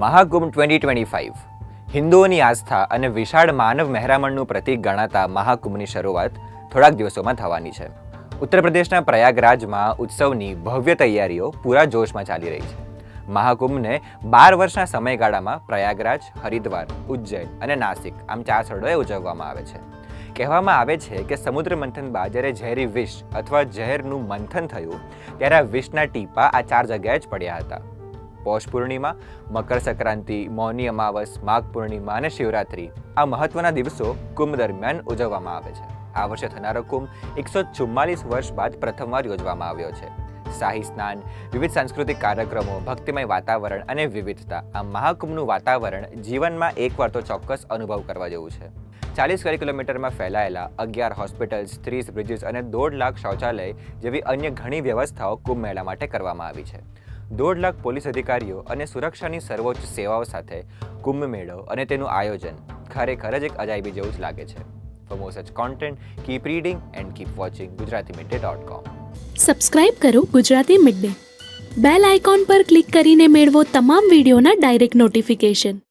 મહાકુંભ 2025 હિન્દુઓની આસ્થા અને વિશાળ માનવ મહેરામણનું પ્રતીક ગણાતા મહાકુંભની શરૂઆત થોડાક દિવસોમાં થવાની છે. ઉત્તર પ્રદેશના પ્રયાગરાજમાં ઉત્સવની ભવ્ય તૈયારીઓ પૂરા જોશમાં ચાલી રહી છે. મહાકુંભને 12 વર્ષના સમયગાળામાં પ્રયાગરાજ, હરિદ્વાર, ઉજ્જૈન અને નાસિક આમ 4 સ્થળોએ ઉજવવામાં આવે છે. કહેવામાં આવે છે કે સમુદ્ર મંથન બાદ જ્યારે ઝેરી વિષ અથવા ઝેરનું મંથન થયું ત્યારે આ વિષના ટીપા આ 4 જગ્યાએ જ પડ્યા હતા. પૌષ પૂર્ણિમા, મકર સંક્રાંતિ, મૌની અમાવસ, માઘ પૂર્ણિમા અને શિવરાત્રી આ મહત્વના દિવસો કુંભ દરમિયાન ઉજવવામાં આવે છે. આ વર્ષે થનારો કુંભ 144 વર્ષ બાદ પ્રથમવાર યોજવામાં આવ્યો છે. શાહી સ્નાન, વિવિધ સાંસ્કૃતિક કાર્યક્રમો, ભક્તિમય વાતાવરણ અને વિવિધતા. આ મહાકુંભનું વાતાવરણ જીવનમાં એકવાર તો ચોક્કસ અનુભવ કરવા જેવું છે. 40 સ્ક્વેર કિલોમીટરમાં ફેલાયેલા 11 હોસ્પિટલ્સ, 30 બ્રિજીસ અને 1.5 લાખ શૌચાલય જેવી અન્ય ઘણી વ્યવસ્થાઓ કુંભ મેળા માટે કરવામાં આવી છે. 1.5 લાખ પોલીસ અધિકારીઓ અને સુરક્ષાની સર્વોચ્ચ સેવાઓ સાથે કુંભ મેળો અને તેનું આયોજન ખરેખર જ એક અજાયબી જેવું જ લાગે છે. For more such content, keep reading and keep watching gujaratymidday.com. Subscribe કરો ગુજરાતી મિડ ડે. બેલ આઇકોન પર ક્લિક કરીને મેળવો તમામ વિડીયોના ડાયરેક્ટ નોટિફિકેશન.